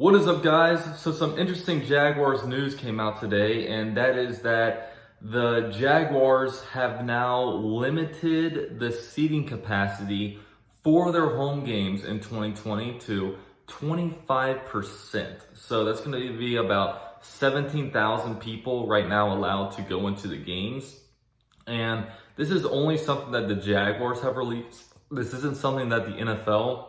What is up, guys? So some interesting Jaguars news came out today, and that is that the Jaguars have now limited the seating capacity for their home games in 2020 to 25%. So that's going to be about 17,000 people right now allowed to go into the games. And this is only something that the Jaguars have released. This isn't something that the NFL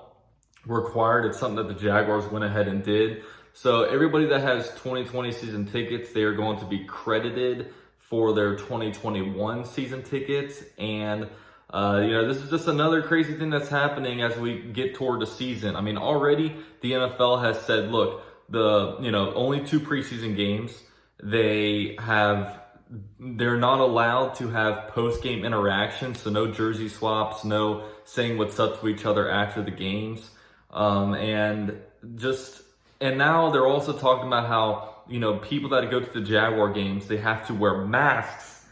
required. It's something that the Jaguars went ahead and did. So everybody that has 2020 season tickets, they are going to be credited for their 2021 season tickets. And this is just another crazy thing that's happening as we get toward the season. I mean, already the NFL has said, look, only 2 preseason games. They're not allowed to have post-game interaction, so no jersey swaps, no saying what's up to each other after the games. And now they're also talking about how, people that go to the Jaguar games, they have to wear masks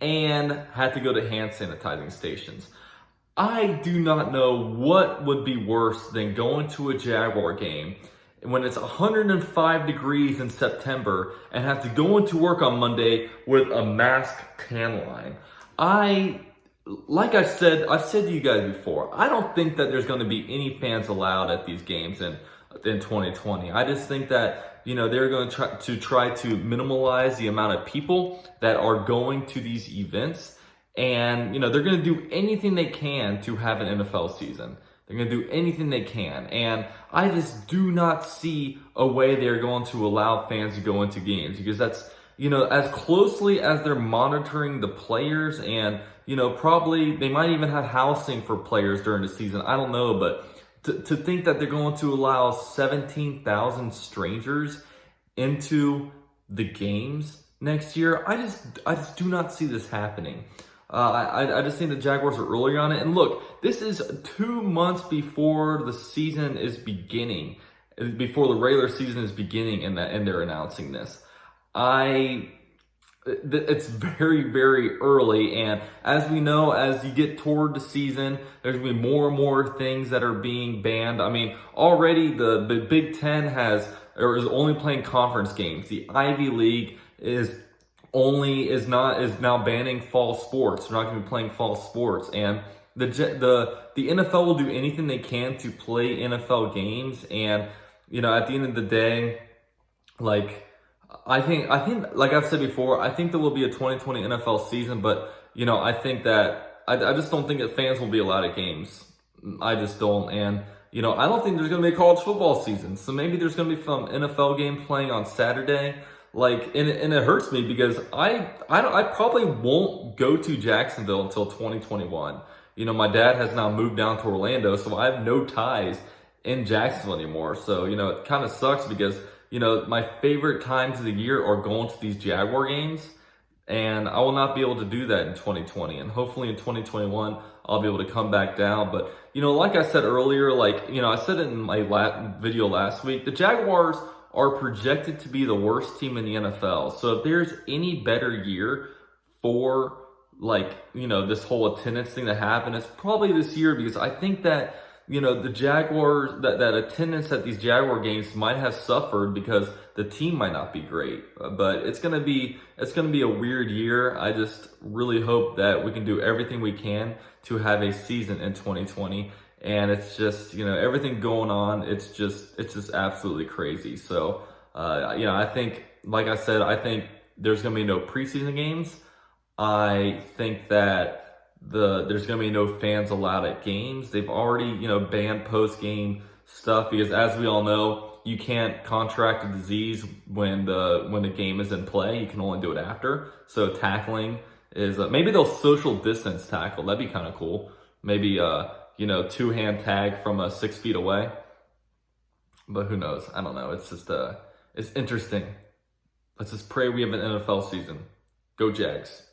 and have to go to hand sanitizing stations. I do not know what would be worse than going to a Jaguar game when it's 105 degrees in September and have to go into work on Monday with a mask tan line. I've said to you guys before, I don't think that there's going to be any fans allowed at these games in 2020. I just think that, they're going to try to minimize the amount of people that are going to these events. And, they're going to do anything they can to have an NFL season. They're going to do anything they can. And I just do not see a way they're going to allow fans to go into games, because that's, as closely as they're monitoring the players, and, probably they might even have housing for players during the season. I don't know, but to think that they're going to allow 17,000 strangers into the games next year, I just do not see this happening. I just think the Jaguars are early on it. And look, this is 2 months before the season is beginning, before the regular season is beginning, and they're announcing this. It's very, very early, and as we know, as you get toward the season, there's going to be more and more things that are being banned. I mean, already the Big Ten is only playing conference games. The Ivy League is now banning fall sports. They're not going to be playing fall sports, and the NFL will do anything they can to play NFL games. And at the end of the day, I think, like I've said before, I think there will be a 2020 NFL season, but, I think that, I just don't think that fans will be allowed at games. I just don't. And, I don't think there's going to be a college football season. So maybe there's going to be some NFL game playing on Saturday. And it hurts me because I probably won't go to Jacksonville until 2021. My dad has now moved down to Orlando, so I have no ties in Jacksonville anymore. So, it kind of sucks because, my favorite times of the year are going to these Jaguar games, and I will not be able to do that in 2020. And hopefully in 2021, I'll be able to come back down. But, like I said earlier, I said it in my video last week, the Jaguars are projected to be the worst team in the NFL. So if there's any better year for this whole attendance thing that happened, it's probably this year, because I think that, the Jaguars, that attendance at these Jaguar games might have suffered because the team might not be great. But it's gonna be a weird year. I just really hope that we can do everything we can to have a season in 2020. And it's just, everything going on, it's just absolutely crazy. So, I think, like I said, I think there's going to be no preseason games. I think that there's going to be no fans allowed at games. They've already, banned post-game stuff because, as we all know, you can't contract a disease when the game is in play. You can only do it after. So tackling is, maybe they'll social distance tackle. That'd be kind of cool. Maybe, 2-hand tag from 6 feet away. But who knows? I don't know. It's just, it's interesting. Let's just pray we have an NFL season. Go Jags.